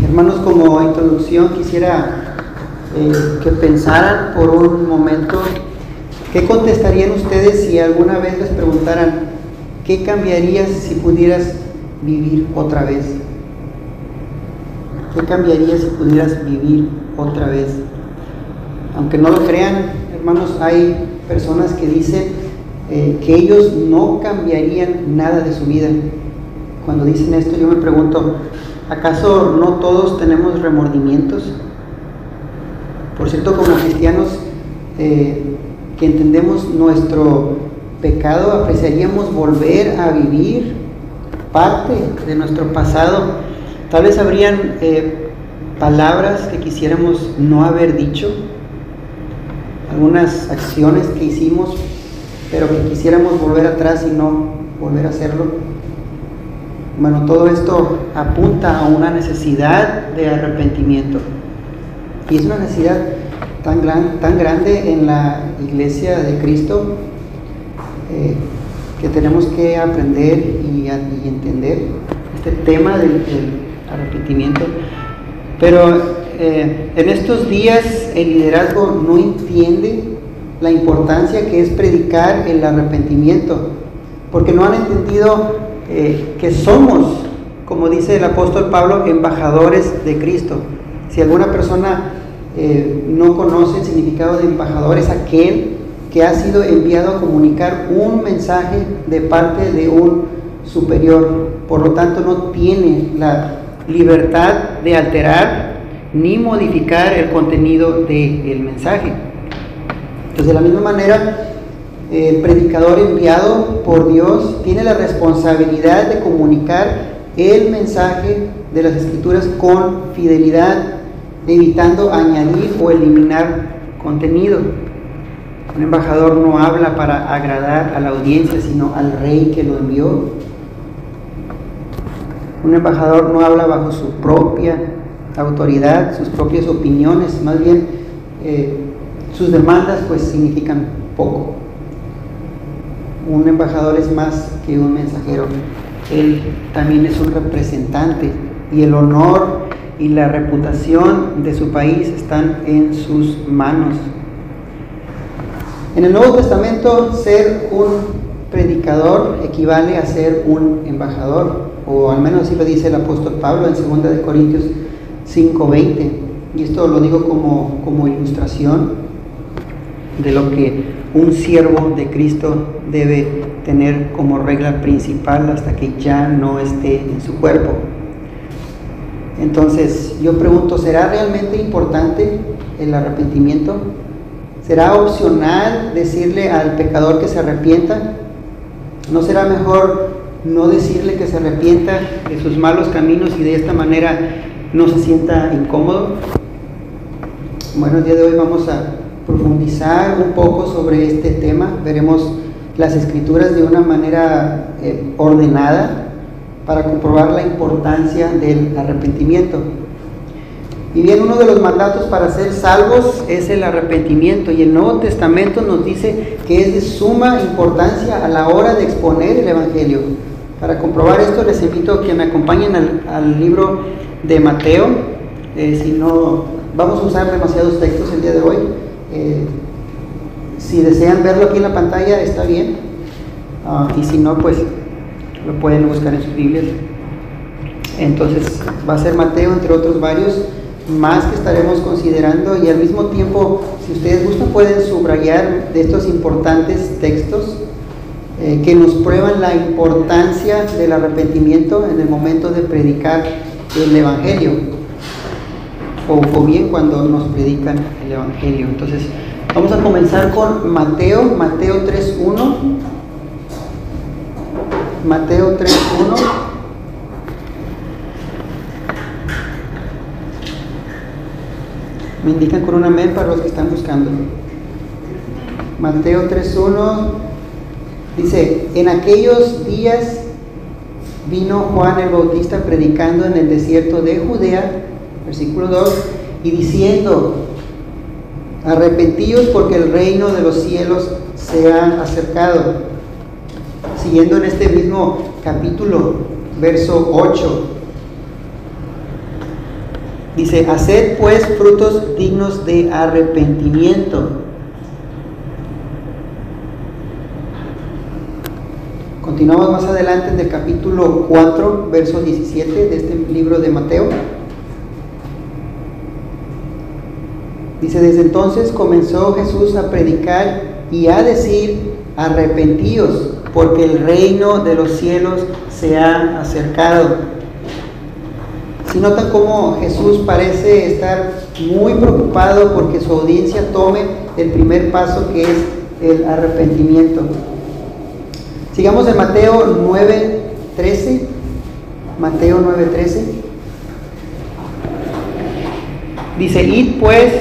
Hermanos, como introducción quisiera que pensaran por un momento qué contestarían ustedes si alguna vez les preguntaran qué cambiarías si pudieras vivir otra vez. ¿Qué cambiarías si pudieras vivir otra vez? Aunque no lo crean, hermanos, hay personas que dicen que ellos no cambiarían nada de su vida. Cuando dicen esto, yo me pregunto, ¿acaso no todos tenemos remordimientos? Por cierto, como cristianos que entendemos nuestro pecado, apreciaríamos volver a vivir parte de nuestro pasado. Tal vez habrían palabras que quisiéramos no haber dicho, algunas acciones que hicimos, pero que quisiéramos volver atrás y no volver a hacerlo. Bueno, todo esto apunta a una necesidad de arrepentimiento. Y es una necesidad tan grande en la iglesia de Cristo que tenemos que aprender y entender este tema del arrepentimiento. Pero en estos días el liderazgo no entiende la importancia que es predicar el arrepentimiento, porque no han entendido que somos, como dice el apóstol Pablo, embajadores de Cristo. Si alguna persona no conoce el significado de embajador, es aquel que ha sido enviado a comunicar un mensaje de parte de un superior. Por lo tanto, no tiene la libertad de alterar ni modificar el contenido del mensaje. Entonces, de la misma manera, el predicador enviado por Dios tiene la responsabilidad de comunicar el mensaje de las Escrituras con fidelidad, evitando añadir o eliminar contenido. Un embajador no habla para agradar a la audiencia, sino al rey que lo envió. Un embajador no habla bajo su propia autoridad, sus propias opiniones, más bien sus demandas pues significan poco. Un embajador es más que un mensajero, él también es un representante, y el honor y la reputación de su país están en sus manos. En el Nuevo Testamento, ser un predicador equivale a ser un embajador, o al menos así lo dice el apóstol Pablo en 2 de Corintios 5:20, y esto lo digo como ilustración de lo que un siervo de Cristo debe tener como regla principal hasta que ya no esté en su cuerpo. Entonces, yo pregunto, ¿será realmente importante el arrepentimiento? ¿Será opcional decirle al pecador que se arrepienta? ¿No será mejor no decirle que se arrepienta de sus malos caminos y de esta manera no se sienta incómodo? Bueno, el día de hoy vamos a profundizar un poco sobre este tema. Veremos las Escrituras de una manera ordenada para comprobar la importancia del arrepentimiento. Y bien, uno de los mandatos para ser salvos es el arrepentimiento, y el Nuevo Testamento nos dice que es de suma importancia a la hora de exponer el Evangelio. Para comprobar esto, les invito a que me acompañen al libro de Mateo. Si no, vamos a usar demasiados textos el día de hoy. Si desean verlo aquí en la pantalla, está bien, y si no, pues lo pueden buscar en sus Biblias. Entonces va a ser Mateo, entre otros varios más que estaremos considerando, y al mismo tiempo, si ustedes gustan, pueden subrayar de estos importantes textos que nos prueban la importancia del arrepentimiento en el momento de predicar el Evangelio, o bien cuando nos predican el Evangelio. Entonces vamos a comenzar con Mateo 3:1. Mateo 3:1. Me indican con un amén para los que están buscando. Mateo 3:1 dice: en aquellos días vino Juan el Bautista predicando en el desierto de Judea, versículo 2, y diciendo: arrepentíos porque el reino de los cielos se ha acercado. Siguiendo en este mismo capítulo, verso 8, Dice, haced pues frutos dignos de arrepentimiento. Continuamos más adelante en el capítulo 4, verso 17 de este libro de Mateo. Dice, desde entonces comenzó Jesús a predicar y a decir, arrepentíos, porque el reino de los cielos se ha acercado. Si notan cómo Jesús parece estar muy preocupado porque su audiencia tome el primer paso, que es el arrepentimiento. Sigamos en Mateo 9:13. Mateo 9:13. Dice, id pues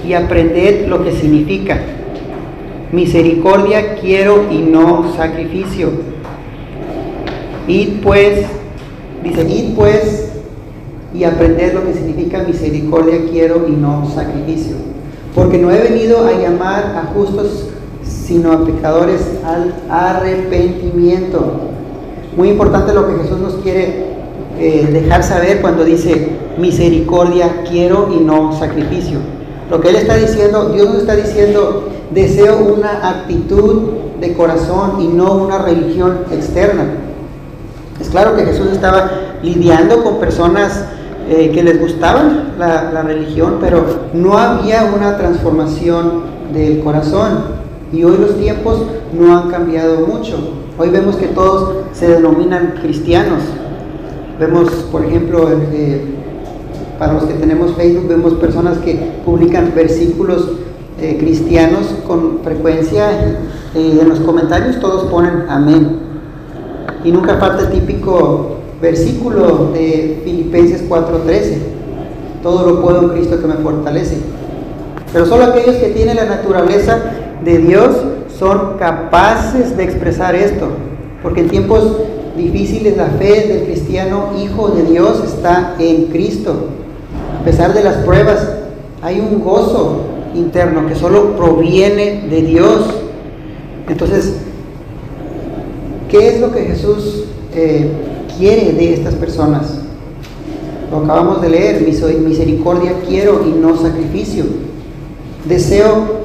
y aprended lo que significa. Misericordia quiero y no sacrificio. Id pues y aprended lo que significa misericordia quiero y no sacrificio. Porque no he venido a llamar a justos, sino a pecadores al arrepentimiento. Muy importante lo que Jesús nos quiere dejar saber cuando dice misericordia quiero y no sacrificio. Lo que Él está diciendo, Dios nos está diciendo, deseo una actitud de corazón y no una religión externa. Es claro que Jesús estaba lidiando con personas que les gustaba la religión, pero no había una transformación del corazón. Y hoy los tiempos no han cambiado mucho. Hoy vemos que todos se denominan cristianos. Vemos, por ejemplo, para los que tenemos Facebook, vemos personas que publican versículos cristianos con frecuencia. En los comentarios todos ponen amén. Y nunca falta el típico versículo de Filipenses 4:13. Todo lo puedo en Cristo que me fortalece. Pero solo aquellos que tienen la naturaleza de Dios son capaces de expresar esto, porque en tiempos difíciles la fe del cristiano hijo de Dios está en Cristo. A pesar de las pruebas, hay un gozo interno que solo proviene de Dios. Entonces, ¿qué es lo que Jesús quiere de estas personas? Lo acabamos de leer, misericordia quiero y no sacrificio. Deseo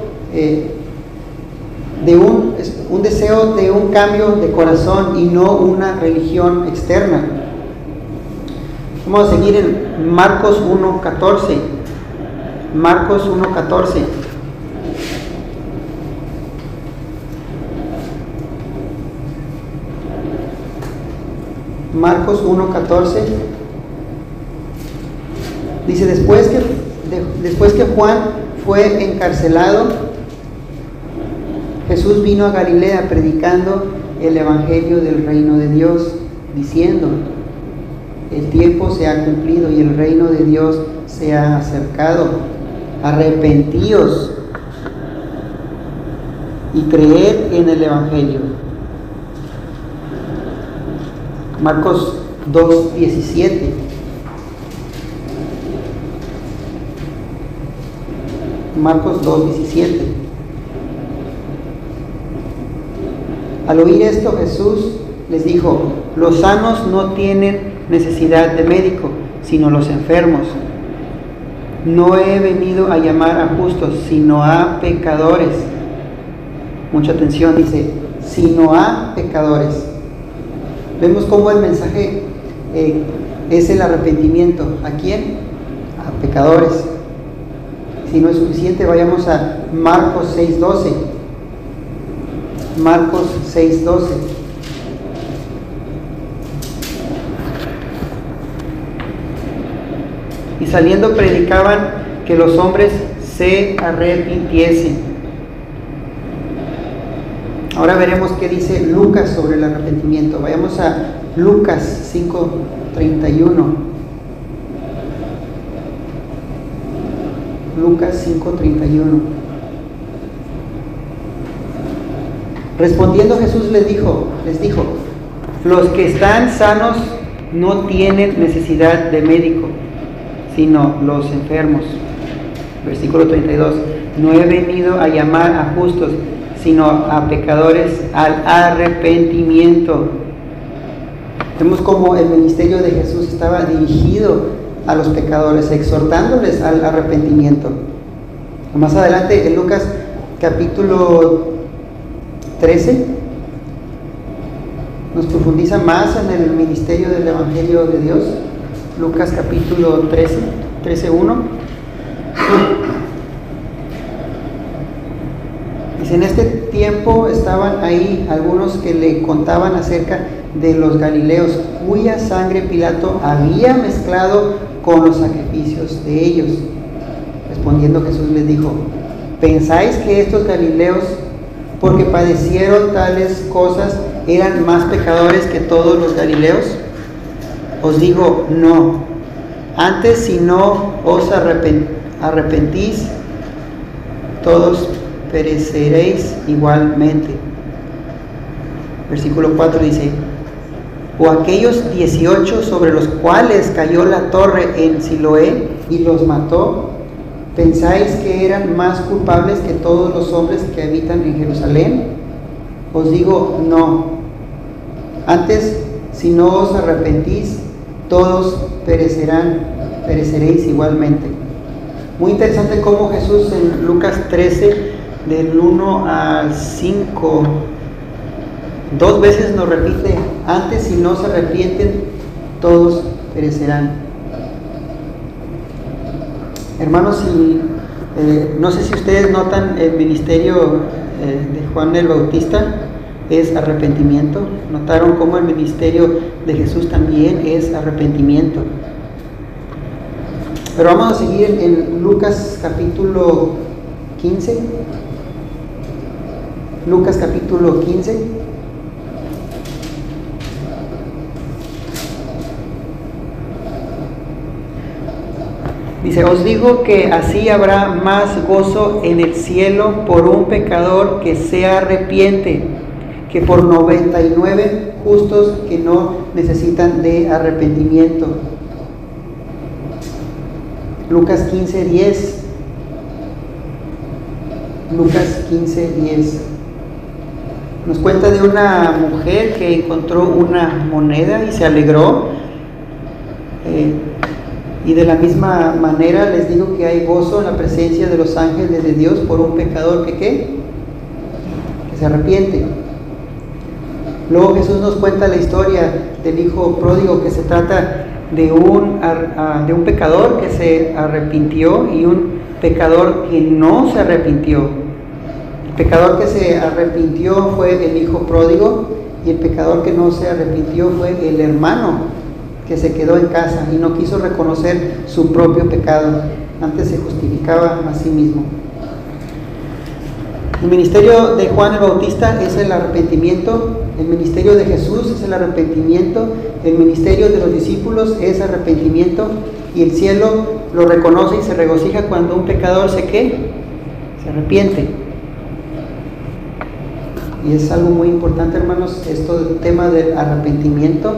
un deseo de un cambio de corazón y no una religión externa. Vamos a seguir en Marcos 1:14. Marcos 1:14. Marcos 1:14 dice, después que Juan fue encarcelado, Jesús vino a Galilea predicando el evangelio del reino de Dios, diciendo, el tiempo se ha cumplido y el reino de Dios se ha acercado. Arrepentíos y creed en el evangelio. Marcos 2:17. Marcos 2:17. Al oír esto, Jesús les dijo, los sanos no tienen necesidad de médico, sino los enfermos. No he venido a llamar a justos, sino a pecadores. Mucha atención, dice, sino a pecadores. Vemos cómo el mensaje es el arrepentimiento. ¿A quién? A pecadores. Si no es suficiente, vayamos a Marcos 6:12. Marcos 6:12. Y saliendo predicaban que los hombres se arrepintiesen. Ahora veremos qué dice Lucas sobre el arrepentimiento. Vayamos a Lucas 5:31. Lucas 5:31. Respondiendo Jesús les dijo, los que están sanos no tienen necesidad de médico, sino los enfermos. Versículo 32. No he venido a llamar a justos, sino a pecadores al arrepentimiento. Vemos cómo el ministerio de Jesús estaba dirigido a los pecadores, exhortándoles al arrepentimiento. Más adelante, en Lucas capítulo 13, nos profundiza más en el ministerio del Evangelio de Dios. Lucas capítulo 13:1. Dice: en este tiempo estaban ahí algunos que le contaban acerca de los galileos, cuya sangre Pilato había mezclado con los sacrificios de ellos. Respondiendo Jesús les dijo: ¿pensáis que estos galileos, porque padecieron tales cosas, eran más pecadores que todos los galileos? Os digo, no. Antes, si no os arrepentís, todos pereceréis igualmente. Versículo 4 dice: o aquellos 18 sobre los cuales cayó la torre en Siloé y los mató, ¿pensáis que eran más culpables que todos los hombres que habitan en Jerusalén? Os digo, no. Antes, si no os arrepentís, todos pereceréis igualmente. Muy interesante cómo Jesús en Lucas 13, del 1 al 5, 2 veces nos repite: antes, si no se arrepienten, todos perecerán. Hermanos, no sé si ustedes notan el ministerio de Juan el Bautista es arrepentimiento. ¿Notaron cómo el ministerio de Jesús también es arrepentimiento? Pero vamos a seguir en Lucas capítulo 15. Lucas capítulo 15. Dice: os digo que así habrá más gozo en el cielo por un pecador que se arrepiente, que por 99 justos que no necesitan de arrepentimiento. Lucas 15:10. Lucas 15:10. Nos cuenta de una mujer que encontró una moneda y se alegró. Y de la misma manera les digo que hay gozo en la presencia de los ángeles de Dios por un pecador que se arrepiente. Luego Jesús nos cuenta la historia del hijo pródigo, que se trata de un pecador que se arrepintió y un pecador que no se arrepintió. El pecador que se arrepintió fue el hijo pródigo, y el pecador que no se arrepintió fue el hermano que se quedó en casa y no quiso reconocer su propio pecado. Antes se justificaba a sí mismo. El ministerio de Juan el Bautista es el arrepentimiento. El ministerio de Jesús es el arrepentimiento. El ministerio de los discípulos es arrepentimiento. Y el cielo lo reconoce y se regocija cuando un pecador se arrepiente. Y es algo muy importante, hermanos, esto del tema del arrepentimiento.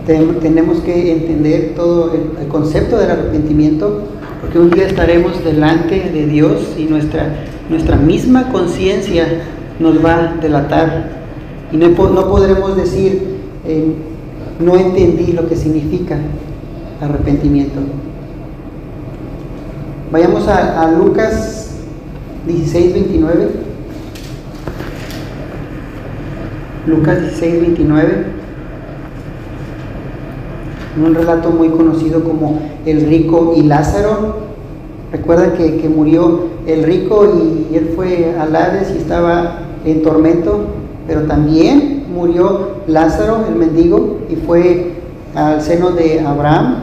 Tenemos que entender todo el concepto del arrepentimiento, porque un día estaremos delante de Dios y nuestra misma conciencia nos va a delatar, y no podremos decir no entendí lo que significa arrepentimiento. Vayamos a Lucas 16:29. Lucas 16:29. Un relato muy conocido como el rico y Lázaro. Recuerdan que murió el rico y él fue al Hades y estaba en tormento, pero también murió Lázaro, el mendigo, y fue al seno de Abraham.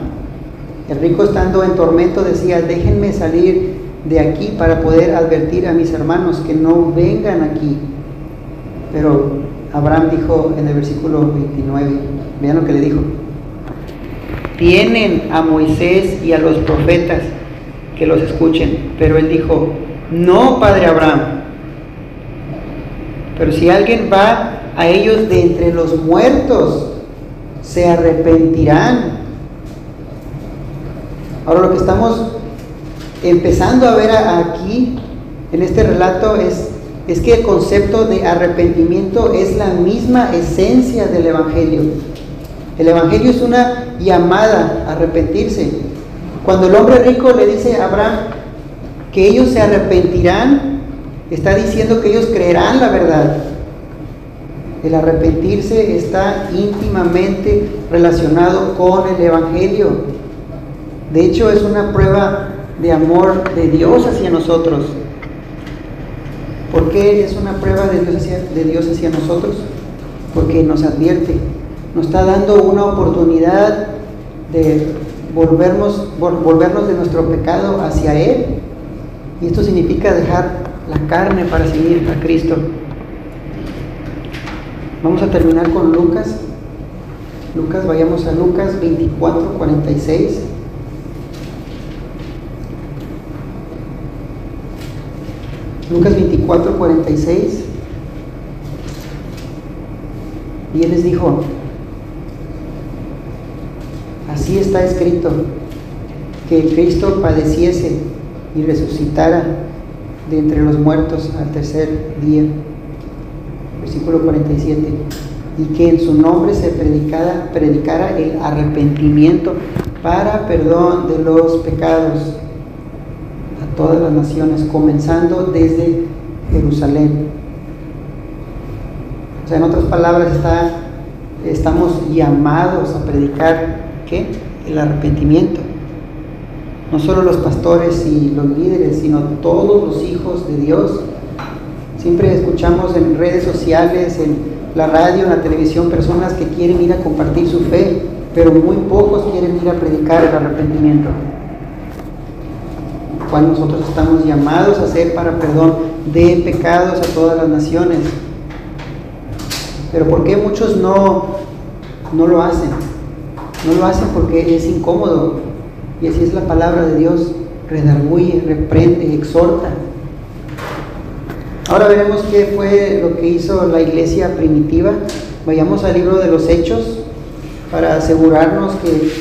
El rico, estando en tormento, decía: déjenme salir de aquí para poder advertir a mis hermanos que no vengan aquí. Pero Abraham dijo en el versículo 29, vean lo que le dijo: tienen a Moisés y a los profetas, que los escuchen. Pero él dijo: no, padre Abraham, pero si alguien va a ellos de entre los muertos, se arrepentirán. Ahora, lo que estamos empezando a ver aquí en este relato es que el concepto de arrepentimiento es la misma esencia del Evangelio. El Evangelio es una llamada a arrepentirse. Cuando el hombre rico le dice a Abraham que ellos se arrepentirán, está diciendo que ellos creerán la verdad. El arrepentirse está íntimamente relacionado con el Evangelio. De hecho, es una prueba de amor de Dios hacia nosotros. ¿Por qué es una prueba de Dios hacia nosotros? Porque nos advierte, nos está dando una oportunidad de volvernos de nuestro pecado hacia Él. Y esto significa dejar la carne para seguir a Cristo. Vamos a terminar con Lucas. Vayamos a Lucas 24:46. Lucas 24:46. Y Él les dijo: así está escrito, que Cristo padeciese y resucitara de entre los muertos al tercer día. Versículo 47. Y que en su nombre se predicara el arrepentimiento para perdón de los pecados a todas las naciones, comenzando desde Jerusalén. O sea, en otras palabras, estamos llamados a predicar ¿qué? El arrepentimiento. No solo los pastores y los líderes, sino todos los hijos de Dios. Siempre escuchamos en redes sociales, en la radio, en la televisión, personas que quieren ir a compartir su fe, pero muy pocos quieren ir a predicar el arrepentimiento, cual nosotros estamos llamados a hacer para perdón de pecados a todas las naciones. Pero ¿por qué muchos no lo hacen? No lo hacen porque es incómodo. Y así es la palabra de Dios: redarguye, reprende, exhorta. Ahora veremos qué fue lo que hizo la iglesia primitiva. Vayamos al libro de los Hechos para asegurarnos que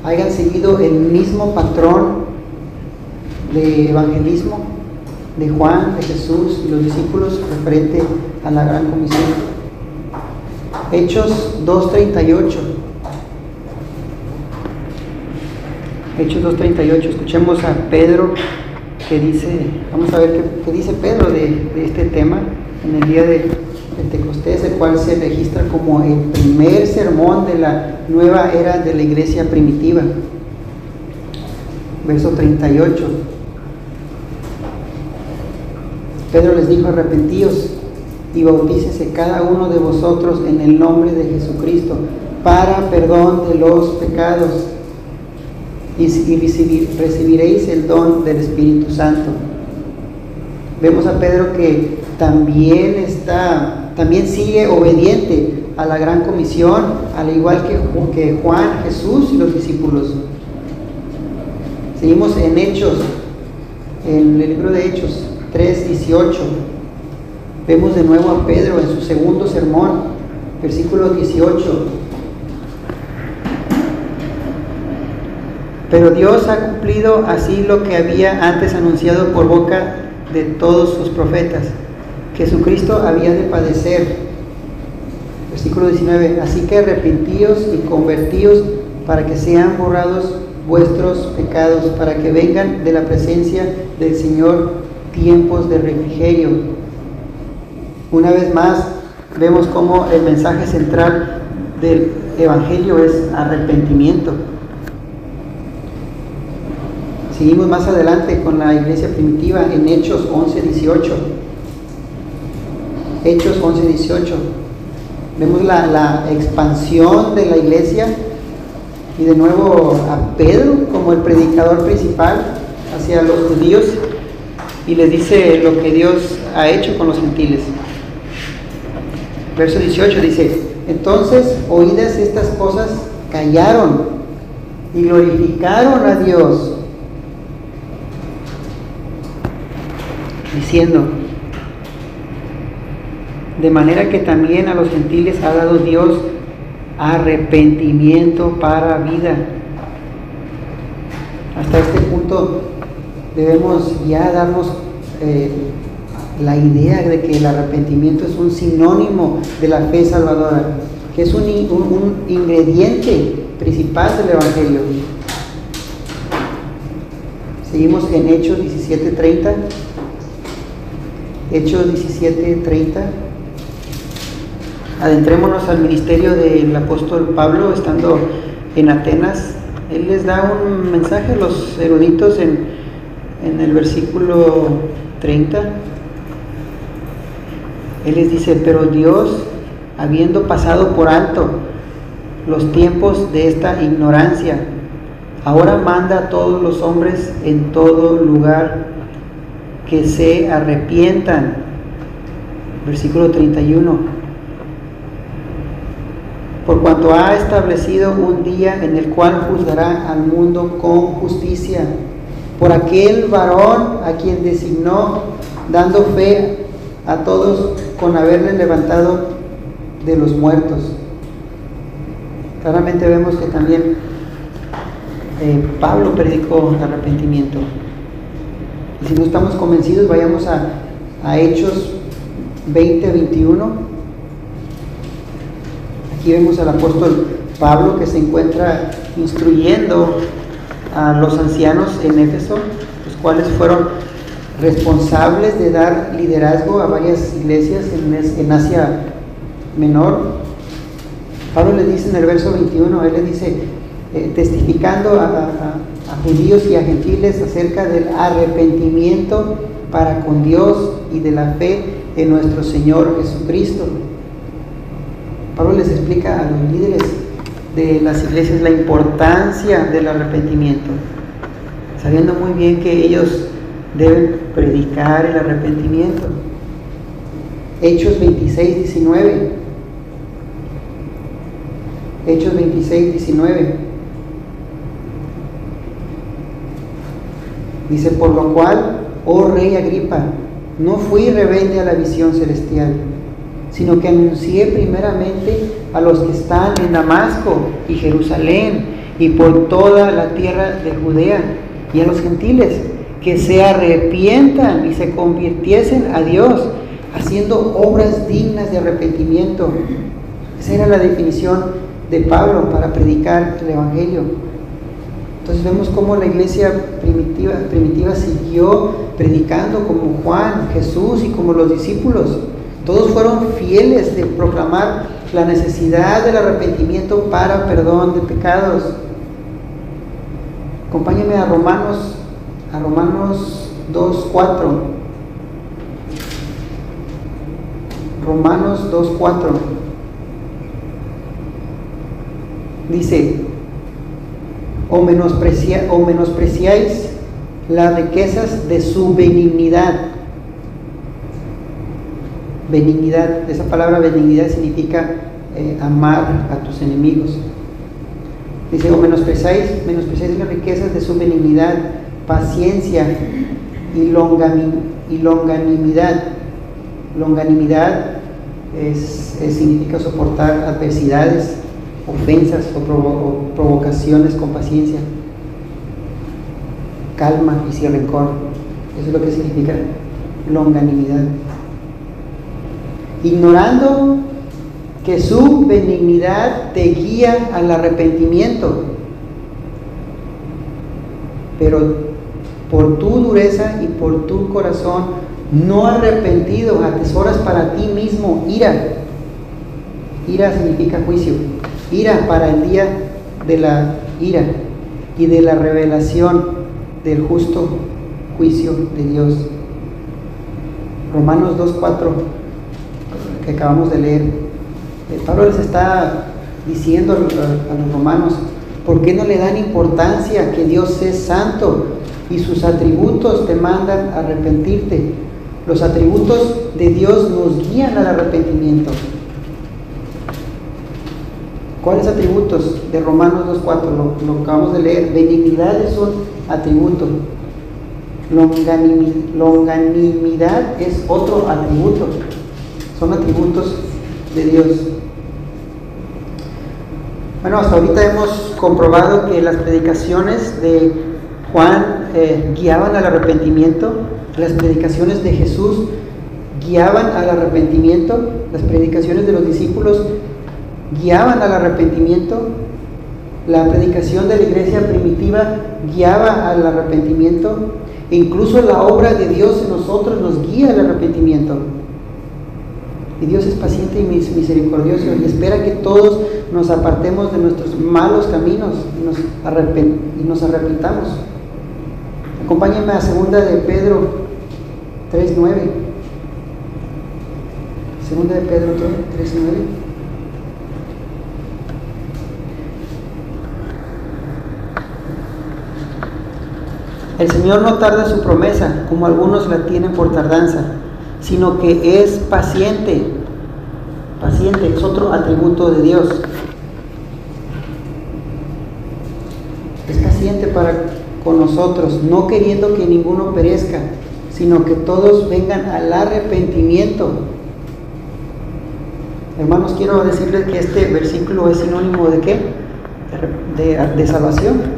hayan seguido el mismo patrón de evangelismo de Juan, de Jesús y los discípulos referente a la gran comisión. Hechos 2:38. Hechos 2:38. Escuchemos a Pedro que dice, vamos a ver qué dice Pedro de este tema en el día de Pentecostés, el cual se registra como el primer sermón de la nueva era de la iglesia primitiva. Verso 38. Pedro les dijo: arrepentíos y bautícese cada uno de vosotros en el nombre de Jesucristo para perdón de los pecados, y recibiréis el don del Espíritu Santo. Vemos a Pedro que también sigue obediente a la gran comisión, al igual que Juan, Jesús y los discípulos. Seguimos en Hechos, en el libro de Hechos 3:18. Vemos de nuevo a Pedro en su segundo sermón, versículo 18. Pero Dios ha cumplido así lo que había antes anunciado por boca de todos sus profetas: Jesucristo había de padecer. Versículo 19. Así que arrepentíos y convertíos para que sean borrados vuestros pecados, para que vengan de la presencia del Señor tiempos de refrigerio. Una vez más, vemos cómo el mensaje central del Evangelio es arrepentimiento. Seguimos más adelante con la iglesia primitiva en Hechos 11:18. Hechos 11:18. Vemos la expansión de la iglesia y de nuevo a Pedro como el predicador principal hacia los judíos, y les dice lo que Dios ha hecho con los gentiles. Verso 18 dice: entonces, oídas estas cosas, callaron y glorificaron a Dios, diciendo: de manera que también a los gentiles ha dado Dios arrepentimiento para vida. Hasta este punto debemos ya darnos la idea de que el arrepentimiento es un sinónimo de la fe salvadora. que es un ingrediente principal del Evangelio. Seguimos en Hechos 17:30. Hechos 17:30. Adentrémonos al ministerio del apóstol Pablo estando en Atenas. Él les da un mensaje a los eruditos en el versículo 30. Él les dice: pero Dios, habiendo pasado por alto los tiempos de esta ignorancia, ahora manda a todos los hombres en todo lugar que se arrepientan. Versículo 31. Por cuanto ha establecido un día en el cual juzgará al mundo con justicia, por aquel varón a quien designó, dando fe a todos con haberle levantado de los muertos. Claramente vemos que también Pablo predicó el arrepentimiento. Y si no estamos convencidos, vayamos a Hechos 20:21. Aquí vemos al apóstol Pablo que se encuentra instruyendo a los ancianos en Éfeso, los cuales fueron responsables de dar liderazgo a varias iglesias en Asia Menor. Pablo le dice en el verso 21, él le dice, testificando a judíos y a gentiles acerca del arrepentimiento para con Dios y de la fe en nuestro Señor Jesucristo. Pablo les explica a los líderes de las iglesias la importancia del arrepentimiento, sabiendo muy bien que ellos deben predicar el arrepentimiento. Hechos 26:19. Hechos 26:19. Dice: por lo cual, oh rey Agripa, no fui rebelde a la visión celestial, sino que anuncié primeramente a los que están en Damasco y Jerusalén y por toda la tierra de Judea, y a los gentiles que se arrepientan y se convirtiesen a Dios, haciendo obras dignas de arrepentimiento. Esa era la definición de Pablo para predicar el Evangelio. Entonces vemos cómo la iglesia primitiva siguió predicando, como Juan, Jesús y como los discípulos. Todos fueron fieles de proclamar la necesidad del arrepentimiento para perdón de pecados. Acompáñenme a Romanos 2:4. Romanos 2:4. Dice: o menospreciáis las riquezas de su benignidad. Benignidad, esa palabra benignidad significa amar a tus enemigos. Dice: o menospreciáis las riquezas de su benignidad, paciencia y longanimidad. Longanimidad significa soportar adversidades, ofensas o provocaciones con paciencia, calma y sin rencor. Eso es lo que significa longanimidad. Ignorando que su benignidad te guía al arrepentimiento, pero por tu dureza y por tu corazón no arrepentido atesoras para ti mismo ira. Ira significa juicio. Ira para el día de la ira y de la revelación del justo juicio de Dios. Romanos 2:4, que acabamos de leer. Pablo les está diciendo a los romanos: ¿por qué no le dan importancia que Dios es santo y sus atributos te mandan a arrepentirte? Los atributos de Dios nos guían al arrepentimiento. ¿Cuáles atributos? De Romanos 2:4, lo acabamos de leer. Benignidad es un atributo. Longanimidad es otro atributo. Son atributos de Dios. Bueno, hasta ahorita hemos comprobado que las predicaciones de Juan guiaban al arrepentimiento, las predicaciones de Jesús guiaban al arrepentimiento, las predicaciones de los discípulos guiaban al arrepentimiento. La predicación de la iglesia primitiva guiaba al arrepentimiento. E incluso la obra de Dios en nosotros nos guía al arrepentimiento. Y Dios es paciente y misericordioso y espera que todos nos apartemos de nuestros malos caminos y nos arrepentamos. Acompáñenme a 2 de Pedro 3:9. 2 de Pedro 3:9. El Señor no tarda su promesa, como algunos la tienen por tardanza, sino que es paciente. Paciente es otro atributo de Dios. Es paciente con nosotros, no queriendo que ninguno perezca, sino que todos vengan al arrepentimiento. Hermanos, quiero decirles que este versículo es sinónimo ¿de qué? De salvación.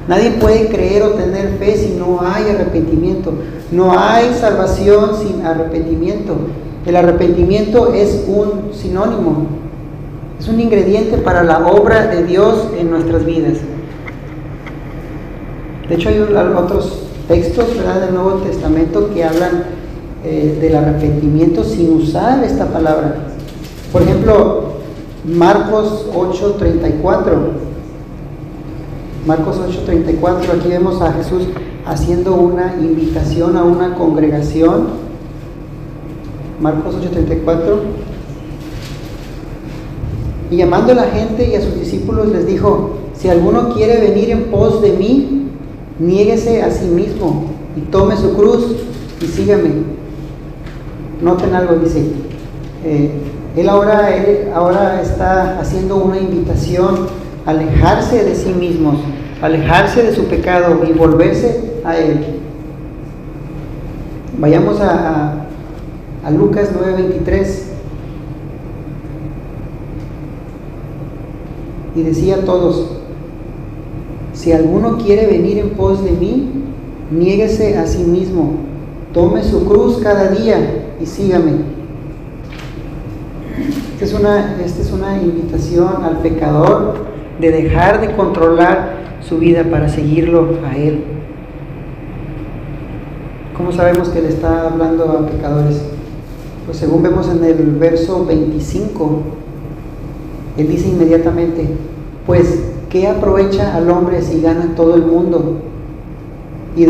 Nadie puede creer o tener fe si no hay arrepentimiento. No hay salvación sin arrepentimiento. El arrepentimiento es un sinónimo, es un ingrediente para la obra de Dios en nuestras vidas. De hecho, hay otros textos, ¿verdad?, del Nuevo Testamento que hablan del arrepentimiento sin usar esta palabra. Por ejemplo, Marcos 8:34. Marcos 8:34, aquí vemos a Jesús haciendo una invitación a una congregación. Marcos 8:34. Y llamando a la gente y a sus discípulos les dijo: si alguno quiere venir en pos de mí, niéguese a sí mismo y tome su cruz y sígame. Noten algo, dice, él ahora está haciendo una invitación a alejarse de sí mismos, alejarse de su pecado y volverse a Él. Vayamos a Lucas 9:23. Y decía a todos: si alguno quiere venir en pos de mí, niéguese a sí mismo, tome su cruz cada día y sígame. Esta es una invitación al pecador de dejar de controlar su vida para seguirlo a Él. ¿Cómo sabemos que le está hablando a pecadores? Pues según vemos en el verso 25, Él dice inmediatamente: pues, ¿qué aprovecha al hombre si gana todo el mundo y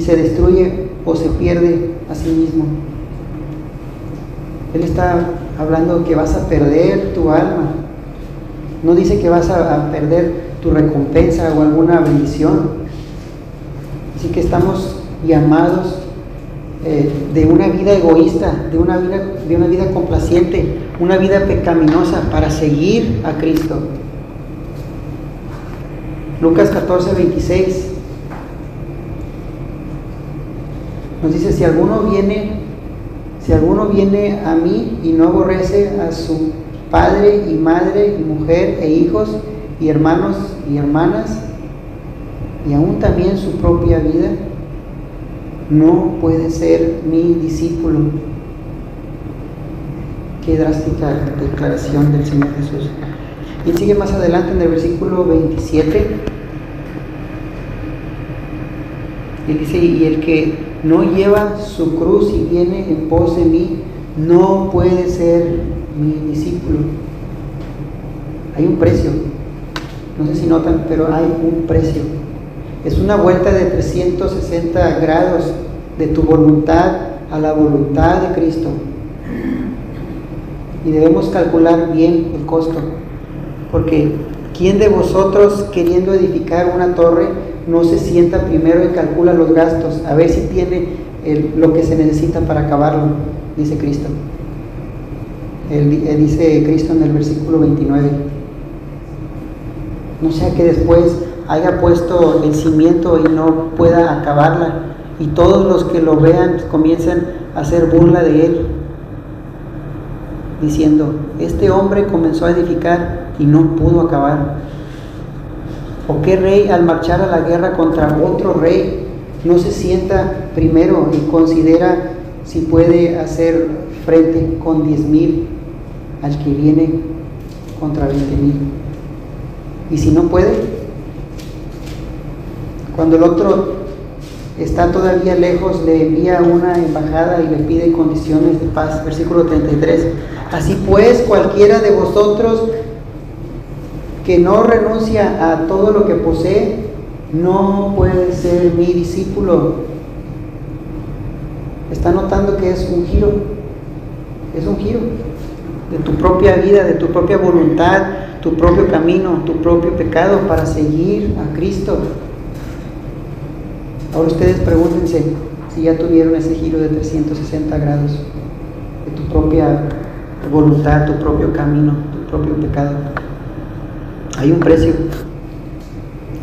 se destruye o se pierde a sí mismo? Él está hablando que vas a perder tu alma. No dice que vas a perder tu recompensa o alguna bendición. Así que estamos llamados de una vida egoísta, de una vida complaciente, una vida pecaminosa para seguir a Cristo. Lucas 14:26 nos dice: si alguno viene a mí y no aborrece a su padre y madre y mujer e hijos y hermanos y hermanas y aún también su propia vida, no puede ser mi discípulo. Qué drástica declaración del Señor Jesús. Y sigue más adelante en el versículo 27. Él dice: y el que no lleva su cruz y viene en pos de mí, no puede ser mi discípulo. Hay un precio. No sé si notan, pero hay un precio. Es una vuelta de 360 grados de tu voluntad a la voluntad de Cristo. Y debemos calcular bien el costo. Porque ¿quién de vosotros, queriendo edificar una torre, no se sienta primero y calcula los gastos, a ver si tiene lo que se necesita para acabarlo? Dice Cristo. Dice Cristo en el versículo 29. No sea que después haya puesto el cimiento y no pueda acabarla, y todos los que lo vean comiencen a hacer burla de él, diciendo: este hombre comenzó a edificar y no pudo acabar. ¿O qué rey, al marchar a la guerra contra otro rey, no se sienta primero y considera si puede hacer frente con 10,000? al que viene contra 20,000. Y si no puede, cuando el otro está todavía lejos, le envía una embajada y le pide condiciones de paz. Versículo 33. Así pues, cualquiera de vosotros que no renuncia a todo lo que posee, no puede ser mi discípulo. Está notando que es un giro de tu propia vida, de tu propia voluntad, tu propio camino, tu propio pecado para seguir a Cristo. Ahora ustedes pregúntense si ya tuvieron ese giro de 360 grados de tu propia voluntad, tu propio camino, tu propio pecado. Hay un precio.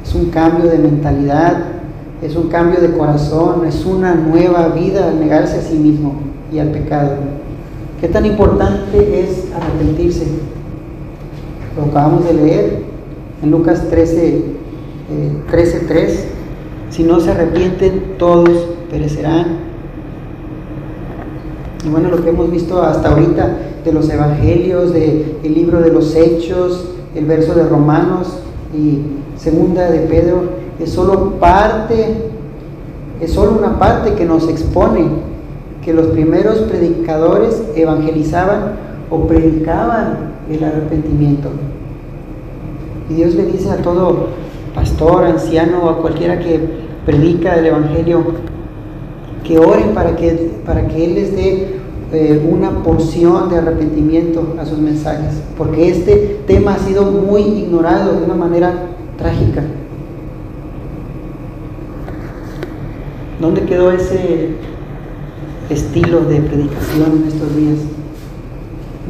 Es un cambio de mentalidad, es un cambio de corazón, es una nueva vida al negarse a sí mismo y al pecado. ¿Qué tan importante es arrepentirse? Lo acabamos de leer en Lucas 13:3. Si no se arrepienten, todos perecerán. Y bueno, lo que hemos visto hasta ahorita de los evangelios, del libro de los Hechos, el verso de Romanos y segunda de Pedro, es solo una parte que nos expone que los primeros predicadores evangelizaban o predicaban el arrepentimiento. Y Dios le dice a todo pastor, anciano o a cualquiera que predica el evangelio que oren para que Él les dé una porción de arrepentimiento a sus mensajes, porque este tema ha sido muy ignorado de una manera trágica. ¿Dónde quedó ese estilo de predicación en estos días?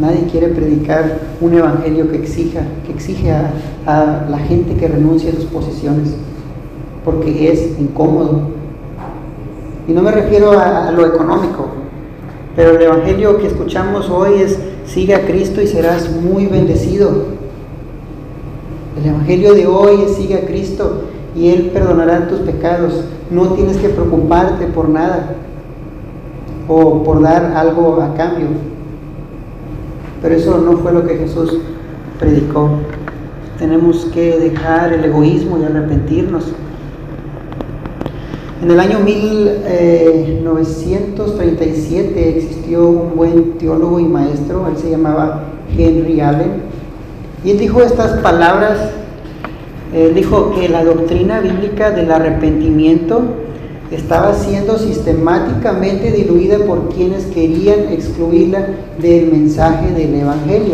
Nadie quiere predicar un evangelio que exige a la gente que renuncie a sus posiciones, porque es incómodo. Y no me refiero a lo económico, pero el evangelio que escuchamos hoy es: sigue a Cristo y serás muy bendecido. El evangelio de hoy es: sigue a Cristo y Él perdonará tus pecados. No tienes que preocuparte por nada o por dar algo a cambio. Pero eso no fue lo que Jesús predicó. Tenemos que dejar el egoísmo y arrepentirnos. En el año 1937 existió un buen teólogo y maestro. Él se llamaba Henry Allen, y él dijo estas palabras. Él dijo que la doctrina bíblica del arrepentimiento estaba siendo sistemáticamente diluida por quienes querían excluirla del mensaje del evangelio.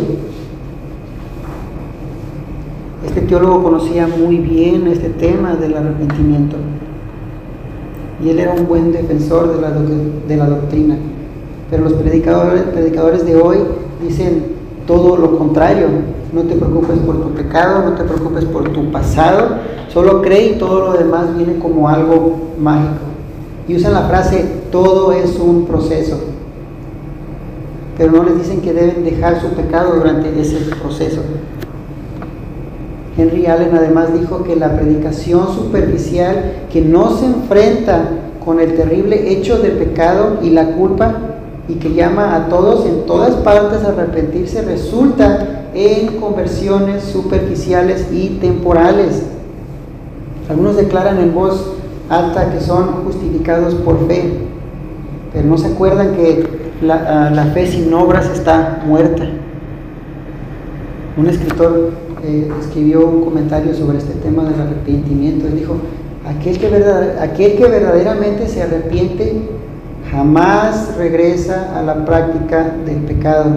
Este teólogo conocía muy bien este tema del arrepentimiento, y él era un buen defensor de la doctrina. Pero los predicadores de hoy dicen todo lo contrario: no te preocupes por tu pecado, no te preocupes por tu pasado, solo cree y todo lo demás viene como algo mágico. Y usan la frase: todo es un proceso. Pero no les dicen que deben dejar su pecado durante ese proceso. Henry Allen además dijo que la predicación superficial que no se enfrenta con el terrible hecho del pecado y la culpa, y que llama a todos en todas partes a arrepentirse, resulta en conversiones superficiales y temporales. Algunos declaran en voz alta que son justificados por fe, pero no se acuerdan que la fe sin obras está muerta. Un escritor escribió un comentario sobre este tema del arrepentimiento. Él dijo: aquel que verdaderamente se arrepiente jamás regresa a la práctica del pecado.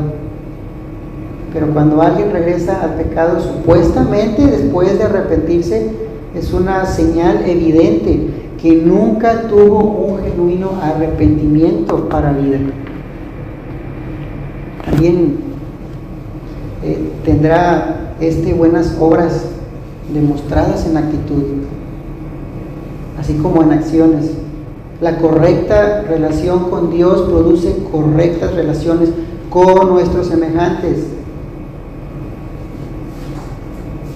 Pero cuando alguien regresa al pecado supuestamente después de arrepentirse, es una señal evidente que nunca tuvo un genuino arrepentimiento para vida. También tendrá buenas obras demostradas en actitud, así como en acciones. La correcta relación con Dios produce correctas relaciones con nuestros semejantes,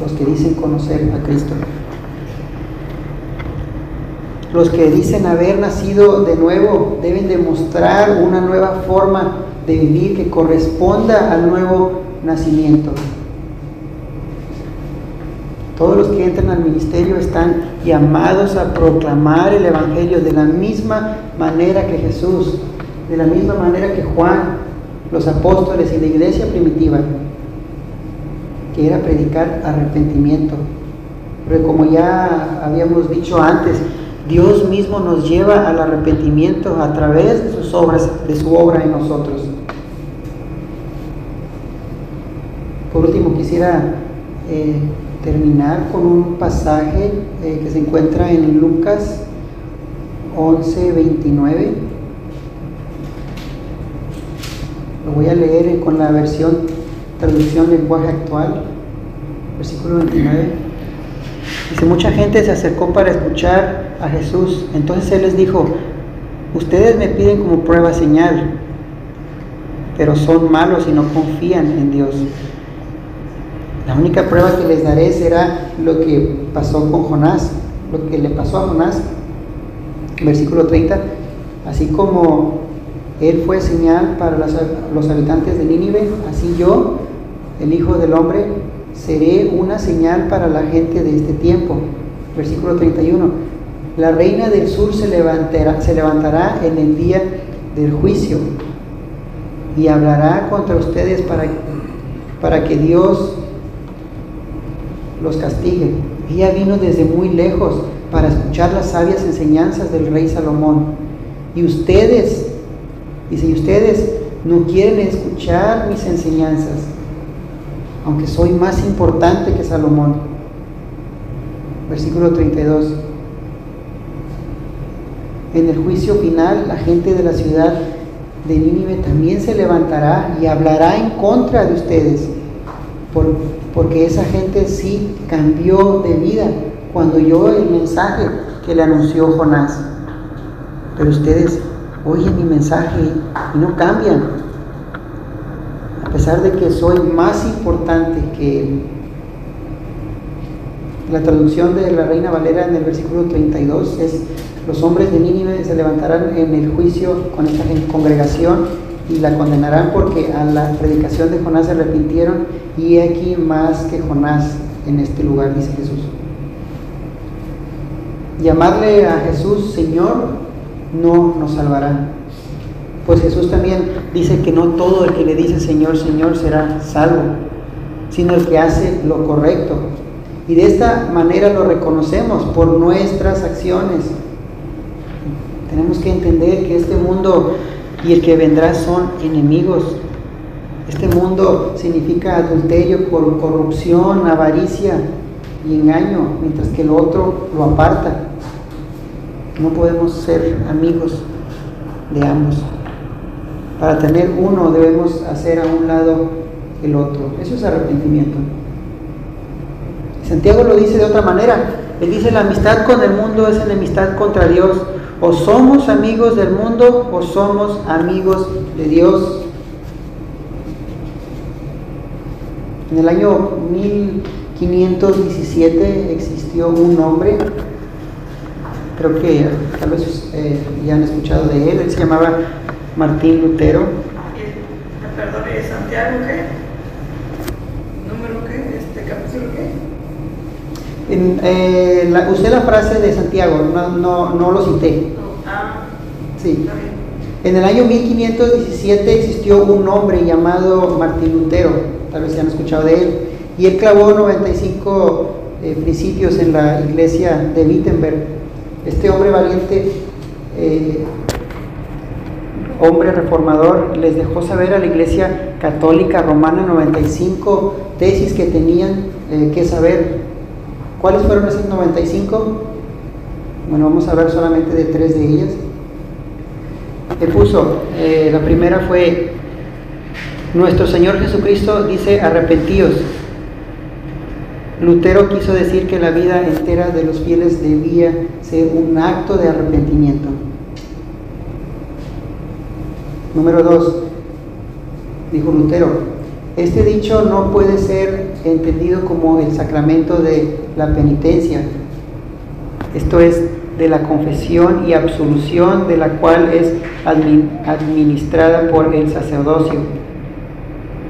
los que dicen conocer a Cristo. Los que dicen haber nacido de nuevo deben demostrar una nueva forma de vivir que corresponda al nuevo nacimiento. Todos los que entran al ministerio están llamados a proclamar el Evangelio de la misma manera que Jesús, de la misma manera que Juan, los apóstoles y la iglesia primitiva, que era predicar arrepentimiento. Porque como ya habíamos dicho antes, Dios mismo nos lleva al arrepentimiento a través de sus obras, de su obra en nosotros. Por último, quisiera terminar con un pasaje que se encuentra en Lucas 11:29. Lo voy a leer con la traducción lenguaje actual, versículo 29. Dice: mucha gente se acercó para escuchar a Jesús. Entonces Él les dijo: ustedes me piden como prueba señal, pero son malos y no confían en Dios. La única prueba que les daré será lo que pasó con Jonás, lo que le pasó a Jonás. Versículo 30. Así como él fue señal para los habitantes de Nínive, así yo, el Hijo del Hombre, seré una señal para la gente de este tiempo. Versículo 31. La reina del sur se levantará en el día del juicio y hablará contra ustedes para que Dios los castigue. Ella vino desde muy lejos para escuchar las sabias enseñanzas del rey Salomón. Y ustedes, dice, y ustedes no quieren escuchar mis enseñanzas, aunque soy más importante que Salomón. Versículo 32. En el juicio final, la gente de la ciudad de Nínive también se levantará y hablará en contra de ustedes, porque esa gente sí cambió de vida cuando oyó el mensaje que le anunció Jonás. Pero ustedes oyen mi mensaje y no cambian, a pesar de que soy más importante que él. La traducción de la Reina Valera en el versículo 32 es: los hombres de Nínive se levantarán en el juicio con esta congregación y la condenarán porque a la predicación de Jonás se arrepintieron, y he aquí más que Jonás en este lugar, dice Jesús. Llamarle a Jesús Señor no nos salvará, pues Jesús también dice que no todo el que le dice Señor, Señor será salvo, sino el que hace lo correcto. Y de esta manera lo reconocemos por nuestras acciones. Tenemos que entender que este mundo y el que vendrá son enemigos. Este mundo significa adulterio, corrupción, avaricia y engaño, mientras que el otro lo aparta. No podemos ser amigos de ambos. Para tener uno debemos hacer a un lado el otro. Eso es arrepentimiento. Santiago lo dice de otra manera. Él dice: la amistad con el mundo es enemistad contra Dios. O somos amigos del mundo o somos amigos de Dios. En el año 1517 existió un hombre, creo que tal vez ya han escuchado de él. Él se llamaba Martín Lutero. Perdón, ¿Santiago qué? ¿Número qué? ¿Capítulo qué? Usé la frase de Santiago, no lo cité. Sí. En el año 1517 existió un hombre llamado Martín Lutero, tal vez se han escuchado de él, y él clavó 95 principios en la iglesia de Wittenberg. Este hombre valiente, hombre reformador, les dejó saber a la iglesia católica romana 95 tesis que tenían que saber. ¿Cuáles fueron esas 95? Bueno, vamos a hablar solamente de 3 de ellas. La primera fue: nuestro Señor Jesucristo dice arrepentíos. Lutero quiso decir que la vida entera de los fieles debía ser un acto de arrepentimiento. Número 2, dijo Lutero: este dicho no puede ser entendido como el sacramento de la penitencia, esto es, de la confesión y absolución, de la cual es administrada por el sacerdocio.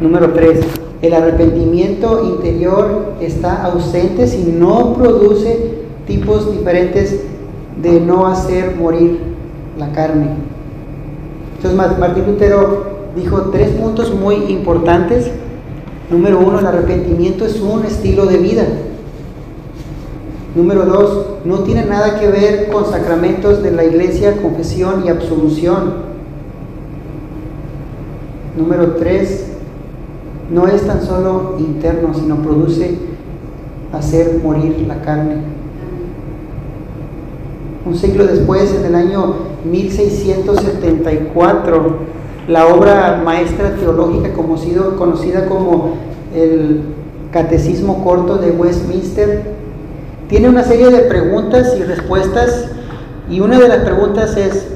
Número 3, el arrepentimiento interior está ausente si no produce tipos diferentes de no hacer morir la carne. Entonces Martín Lutero dijo 3 puntos muy importantes. Número 1, el arrepentimiento es un estilo de vida. Número 2, no tiene nada que ver con sacramentos de la iglesia, confesión y absolución. Número 3, no es tan solo interno, sino produce hacer morir la carne. Un siglo después, en el año 1674, la obra maestra teológica conocida como el Catecismo Corto de Westminster tiene una serie de preguntas y respuestas, y una de las preguntas es: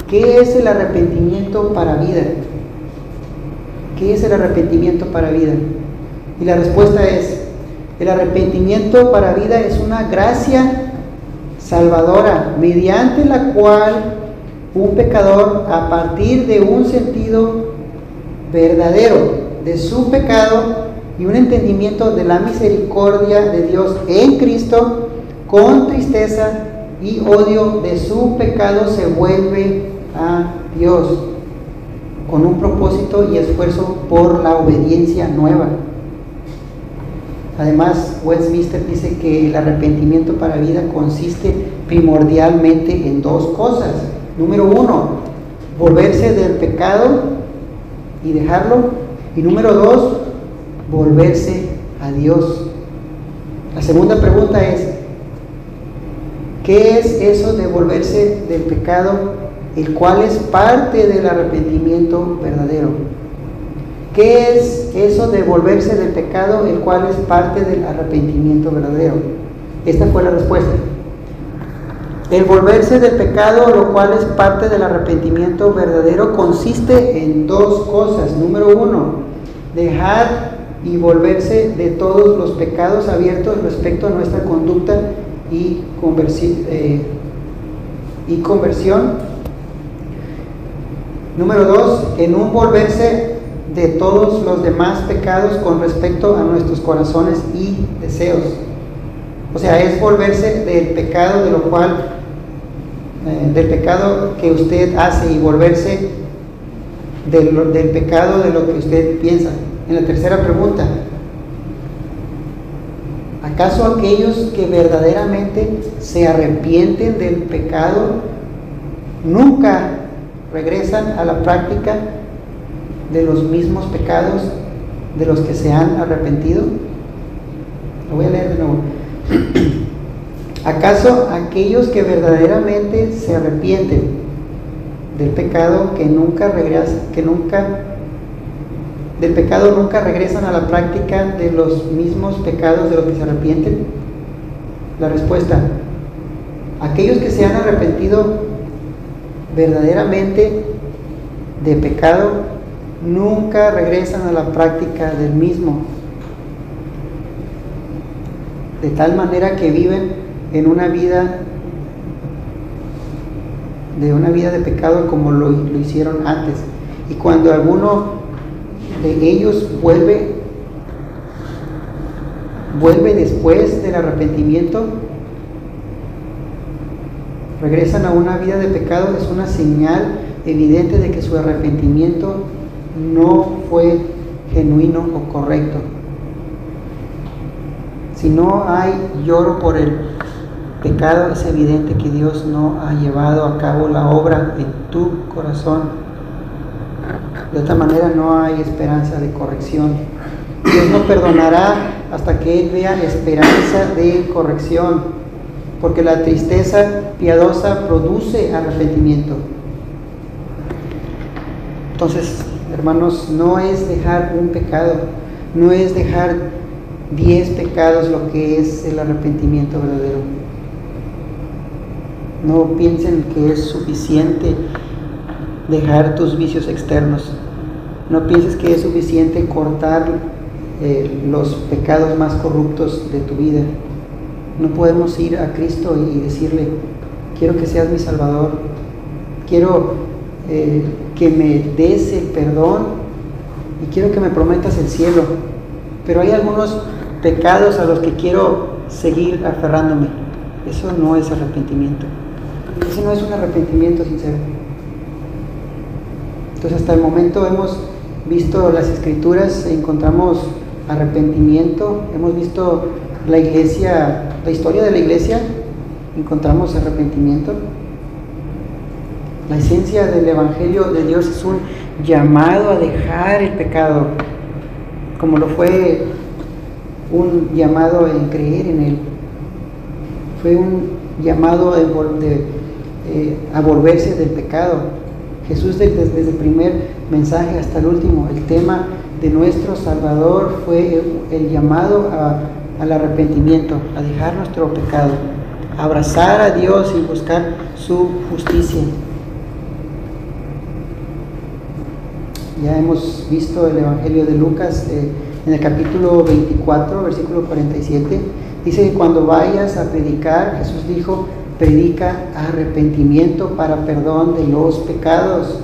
¿qué es el arrepentimiento para vida? ¿Qué es el arrepentimiento para vida? Y la respuesta es: el arrepentimiento para vida es una gracia salvadora mediante la cual un pecador, a partir de un sentido verdadero de su pecado y un entendimiento de la misericordia de Dios en Cristo, con tristeza y odio de su pecado se vuelve a Dios, con un propósito y esfuerzo por la obediencia nueva. Además, Westminster dice que el arrepentimiento para vida consiste primordialmente en 2 cosas. Número 1, volverse del pecado y dejarlo. Y número 2, volverse a Dios. La segunda pregunta es: ¿qué es eso de volverse del pecado, el cual es parte del arrepentimiento verdadero? ¿Qué es eso de volverse del pecado, el cual es parte del arrepentimiento verdadero? Esta fue la respuesta. El volverse del pecado, lo cual es parte del arrepentimiento verdadero, consiste en 2 cosas. Número 1, dejar y volverse de todos los pecados abiertos respecto a nuestra conducta y conversión. Número 2, en un volverse de todos los demás pecados con respecto a nuestros corazones y deseos. O sea, es volverse del pecado del pecado que usted hace, y volverse del pecado de lo que usted piensa. En la tercera pregunta: ¿acaso aquellos que verdaderamente se arrepienten del pecado nunca regresan a la práctica de los mismos pecados de los que se han arrepentido? Lo voy a leer de nuevo. ¿Acaso aquellos que verdaderamente se arrepienten del pecado nunca regresan a la práctica de los mismos pecados de los que se arrepienten? La respuesta: aquellos que se han arrepentido verdaderamente de pecado nunca regresan a la práctica del mismo, de tal manera que viven en una vida de pecado como lo hicieron antes. Y cuando alguno de ellos vuelve después del arrepentimiento, regresan a una vida de pecado, es una señal evidente de que su arrepentimiento no fue genuino o correcto. Si no hay lloro por el pecado, es evidente que Dios no ha llevado a cabo la obra en tu corazón. De otra manera no hay esperanza de corrección. Dios no perdonará hasta que Él vea esperanza de corrección, porque la tristeza piadosa produce arrepentimiento. Entonces, hermanos, no es dejar un pecado, no es dejar 10 pecados lo que es el arrepentimiento verdadero. No piensen que es suficiente dejar tus vicios externos. No pienses que es suficiente cortar los pecados más corruptos de tu vida. No podemos ir a Cristo y decirle: quiero que seas mi Salvador, quiero que me des el perdón y quiero que me prometas el cielo. pero hay algunos pecados a los que quiero seguir aferrándome. Eso no es arrepentimiento. Eso no es un arrepentimiento sincero. Entonces, hasta el momento hemos visto las Escrituras, encontramos arrepentimiento, hemos visto la iglesia, la historia de la iglesia, encontramos arrepentimiento. La esencia del Evangelio de Dios es un llamado a dejar el pecado, como lo fue un llamado en creer en Él. Fue un llamado a volverse del pecado. Jesús desde el primer mensaje hasta el último, el tema de nuestro Salvador fue el llamado al arrepentimiento, a dejar nuestro pecado, a abrazar a Dios y buscar su justicia. Ya hemos visto el Evangelio de Lucas en el capítulo 24, versículo 47. Dice que cuando vayas a predicar, Jesús dijo, predica arrepentimiento para perdón de los pecados.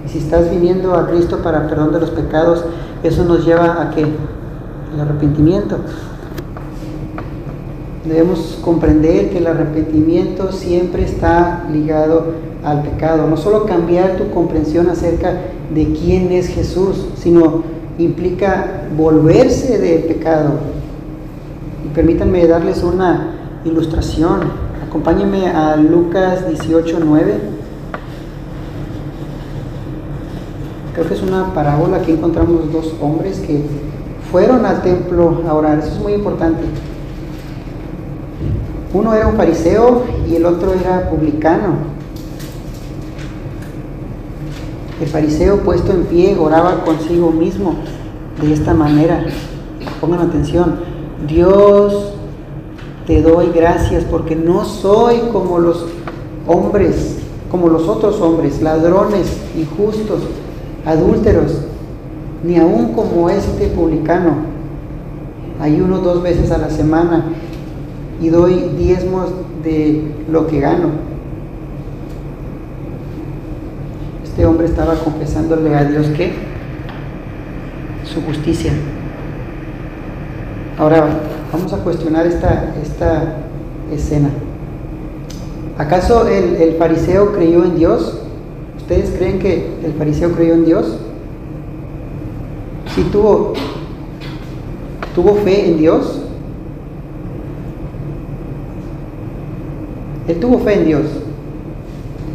Y si estás viniendo a Cristo para perdón de los pecados, eso nos lleva a ¿qué? El arrepentimiento. Debemos comprender que el arrepentimiento siempre está ligado al pecado. No solo cambiar tu comprensión acerca de quién es Jesús, sino implica volverse del pecado. Y permítanme darles una ilustración. Acompáñenme a Lucas 18:9. Creo que es una parábola. Aquí encontramos dos hombres que fueron al templo a orar. Eso es muy importante. Uno era un fariseo y el otro era publicano. El fariseo, puesto en pie, oraba consigo mismo de esta manera. Pongan atención. Dios, te doy gracias porque no soy como los hombres, como los otros hombres, ladrones, injustos, adúlteros, ni aún como este publicano. Ayuno 2 veces a la semana y doy diezmos de lo que gano. Este hombre estaba confesándole a Dios que su justicia. Ahora vamos a cuestionar esta escena. ¿Acaso el fariseo creyó en Dios? ¿Ustedes creen que el fariseo creyó en Dios? ¿Sí tuvo fe en Dios? Él tuvo fe en Dios,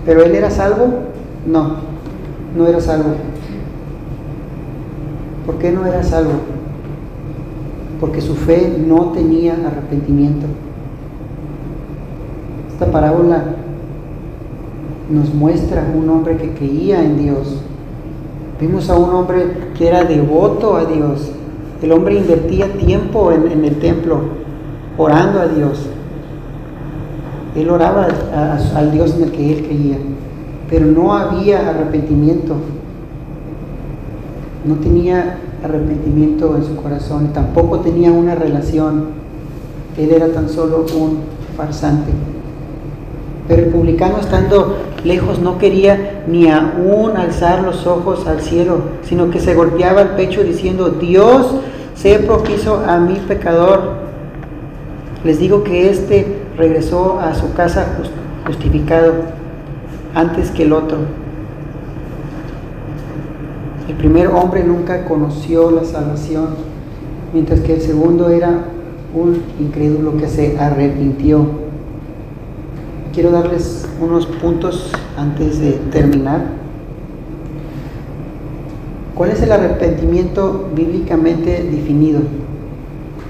pero ¿él era salvo? No, no era salvo. ¿Por qué no era salvo? Porque su fe no tenía arrepentimiento. Esta parábola nos muestra un hombre que creía en Dios. Vimos a un hombre que era devoto a Dios. El hombre invertía tiempo en el templo, orando a Dios. Él oraba al Dios en el que él creía, pero no había arrepentimiento. No tenía arrepentimiento en su corazón, y tampoco tenía una relación. Él era tan solo un farsante. Pero el publicano, estando lejos, no quería ni aún alzar los ojos al cielo, sino que se golpeaba el pecho diciendo: Dios, sé propicio a mi pecador. Les digo que éste regresó a su casa justificado antes que el otro. El primer hombre nunca conoció la salvación, mientras que el segundo era un incrédulo que se arrepintió. Quiero darles unos puntos antes de terminar. ¿Cuál es el arrepentimiento bíblicamente definido?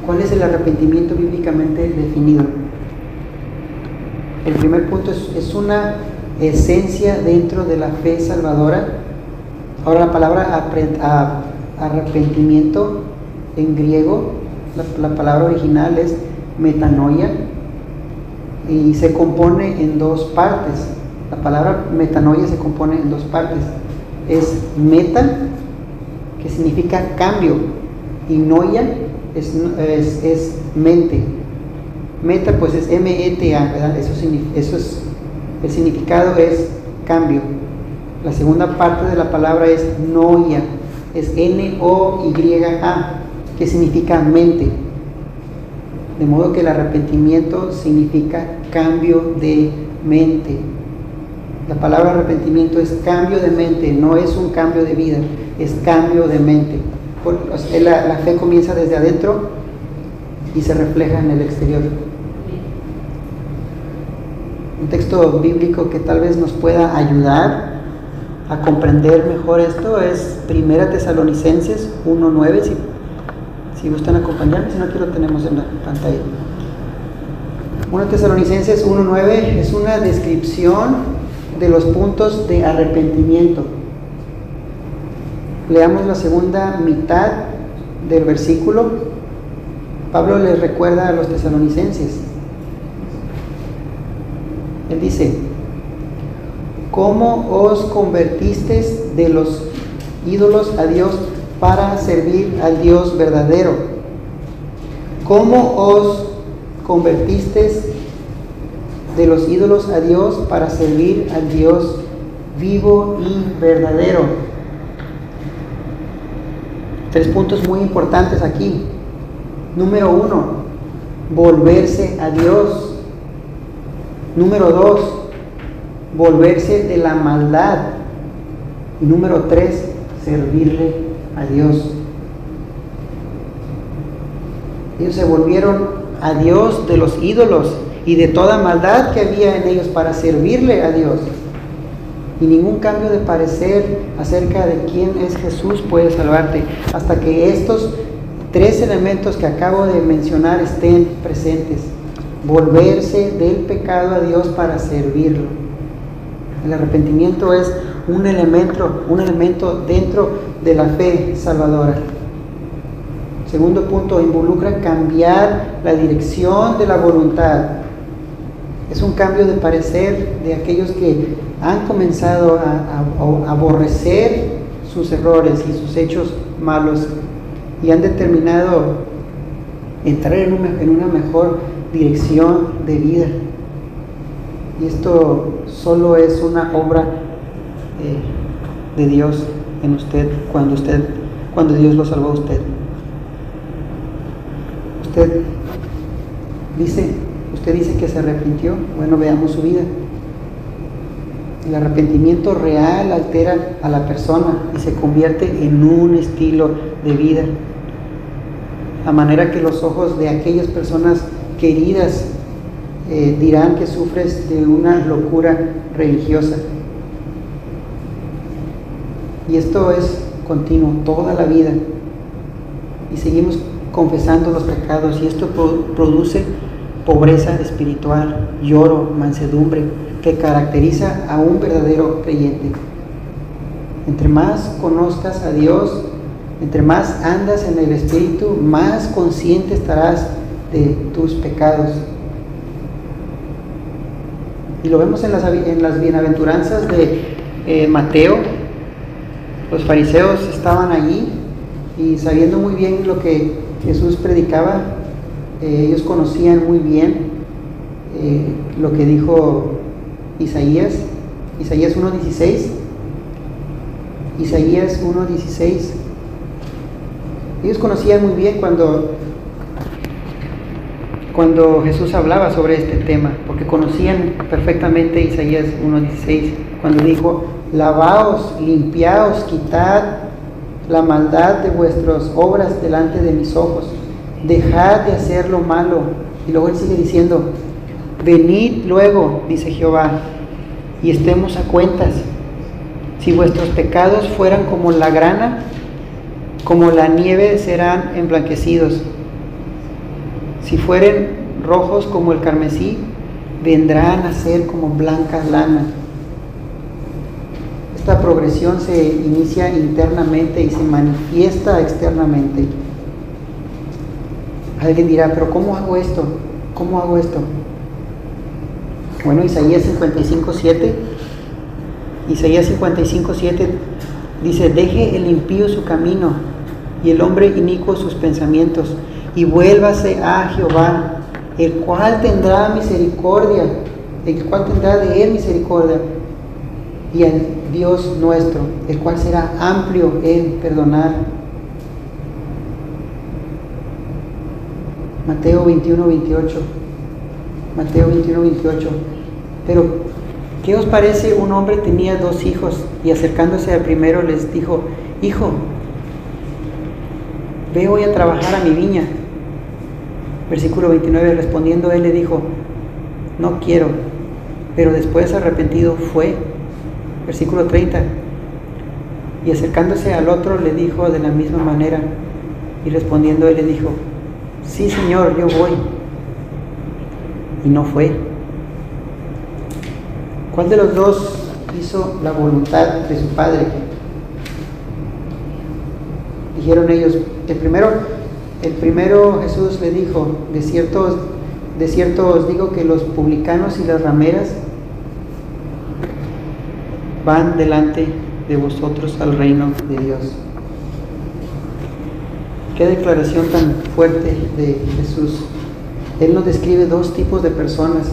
¿Cuál es el arrepentimiento bíblicamente definido? El primer punto es una esencia dentro de la fe salvadora. Ahora, la palabra arrepentimiento en griego, la palabra original es metanoia y se compone en 2 partes. La palabra metanoia se compone en 2 partes. Es meta, que significa cambio, y noia es mente. Meta pues es M-E-T-A, ¿verdad? Eso es, el significado es cambio. La segunda parte de la palabra es noia, es N-O-Y-A, que significa mente. De modo que el arrepentimiento significa cambio de mente. La palabra arrepentimiento es cambio de mente, no es un cambio de vida, es cambio de mente. La fe comienza desde adentro y se refleja en el exterior. Un texto bíblico que tal vez nos pueda ayudar a comprender mejor esto es 1 Tesalonicenses 1:9. Si gustan acompañarme, si no, aquí lo tenemos en la pantalla. 1 Tesalonicenses 1:9 es una descripción de los puntos de arrepentimiento. Leamos la segunda mitad del versículo. Pablo les recuerda a los tesalonicenses. Él dice: ¿cómo os convertisteis de los ídolos a Dios para servir al Dios verdadero? ¿Cómo os convertisteis de los ídolos a Dios para servir al Dios vivo y verdadero? 3 puntos muy importantes aquí. Número 1, volverse a Dios. Número 2, volverse de la maldad. Y número 3, servirle a Dios. Ellos se volvieron a Dios de los ídolos y de toda maldad que había en ellos para servirle a Dios. Y ningún cambio de parecer acerca de quién es Jesús puede salvarte hasta que estos 3 elementos que acabo de mencionar estén presentes. Volverse del pecado a Dios para servirlo. El arrepentimiento es un elemento dentro de la fe salvadora. Segundo punto, involucra cambiar la dirección de la voluntad. Es un cambio de parecer de aquellos que han comenzado a aborrecer sus errores y sus hechos malos y han determinado entrar en una mejor dirección de vida. Y esto solo es una obra de Dios en usted cuando Dios lo salvó a usted. Usted dice que se arrepintió. Bueno, veamos su vida. El arrepentimiento real altera a la persona y se convierte en un estilo de vida, a manera que los ojos de aquellas personas queridas dirán que sufres de una locura religiosa. Y esto es continuo, toda la vida. Y seguimos confesando los pecados y esto produce pobreza espiritual, lloro, mansedumbre, que caracteriza a un verdadero creyente. Entre más conozcas a Dios, entre más andas en el Espíritu, más consciente estarás de tus pecados. Y lo vemos en las bienaventuranzas de Mateo. Los fariseos estaban allí y sabiendo muy bien lo que Jesús predicaba, ellos conocían muy bien lo que dijo Isaías 1:16. Isaías 1:16. Ellos conocían muy bien cuando Jesús hablaba sobre este tema, porque conocían perfectamente Isaías 1:16, cuando dijo: lavaos, limpiaos, quitad la maldad de vuestras obras delante de mis ojos, dejad de hacer lo malo. Y luego él sigue diciendo: venid luego, dice Jehová, y estemos a cuentas. Si vuestros pecados fueran como la grana, como la nieve serán emblanquecidos. Si fueren rojos como el carmesí, vendrán a ser como blanca lana. Esta progresión se inicia internamente y se manifiesta externamente. Alguien dirá: pero ¿cómo hago esto? ¿Cómo hago esto? Bueno, Isaías 55:7 dice: deje el impío su camino y el hombre inicuo sus pensamientos, y vuélvase a Jehová, el cual tendrá misericordia, el cual tendrá de él misericordia, y Dios nuestro, el cual será amplio en perdonar. Mateo 21:28. Mateo 21:28. Pero, ¿qué os parece? Un hombre tenía 2 hijos y acercándose al primero les dijo: Hijo, ve hoy a trabajar a mi viña. Versículo 29, respondiendo él le dijo: No quiero. Pero después arrepentido fue. Versículo 30. Y acercándose al otro le dijo de la misma manera. Y respondiendo él le dijo: Sí, Señor, yo voy. Y no fue. ¿Cuál de los dos hizo la voluntad de su padre? Dijeron ellos: el primero Jesús le dijo: de cierto os digo que los publicanos y las rameras van delante de vosotros al reino de Dios. Qué declaración tan fuerte de Jesús. Él nos describe 2 tipos de personas.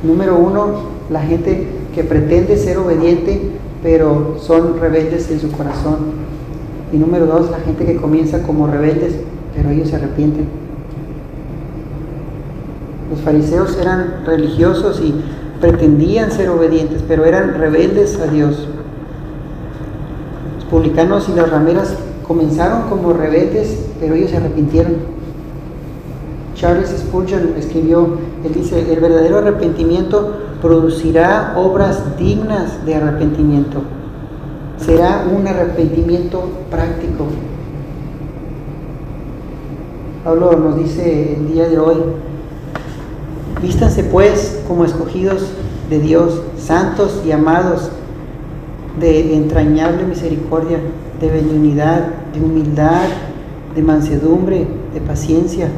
Número 1, la gente que pretende ser obediente, pero son rebeldes en su corazón. Y número 2, la gente que comienza como rebeldes, pero ellos se arrepienten. Los fariseos eran religiosos y pretendían ser obedientes, pero eran rebeldes a Dios. Los publicanos y las rameras comenzaron como rebeldes, pero ellos se arrepintieron. Charles Spurgeon escribió, él dice: el verdadero arrepentimiento producirá obras dignas de arrepentimiento. Será un arrepentimiento práctico. Pablo nos dice el día de hoy: vístanse pues como escogidos de Dios, santos y amados, de entrañable misericordia, de benignidad, de humildad, de mansedumbre, de paciencia,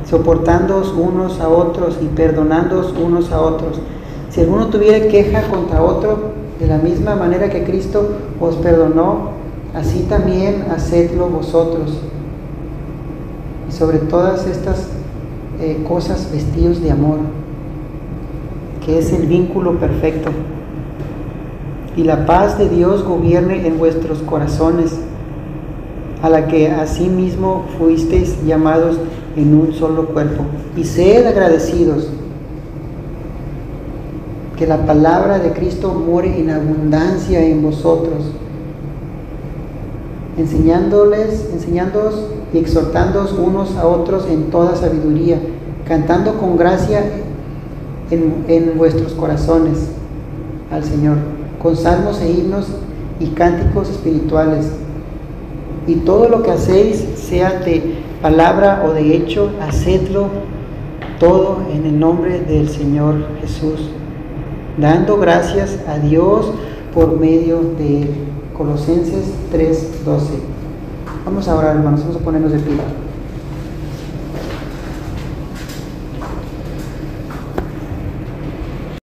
soportándoos unos a otros y perdonándoos unos a otros. Si alguno tuviera queja contra otro, de la misma manera que Cristo os perdonó, así también hacedlo vosotros. Y sobre todas estas cosas vestidos de amor, que es el vínculo perfecto. Y la paz de Dios gobierne en vuestros corazones, a la que asimismo fuisteis llamados en un solo cuerpo. Y sed agradecidos. Que la palabra de Cristo more en abundancia en vosotros, enseñándoos y exhortándoos unos a otros en toda sabiduría, cantando con gracia en vuestros corazones al Señor, con salmos e himnos y cánticos espirituales. Y todo lo que hacéis, sea de palabra o de hecho, hacedlo todo en el nombre del Señor Jesús, dando gracias a Dios por medio de Él. Colosenses 3:12. Vamos a orar, hermanos, vamos a ponernos de pie.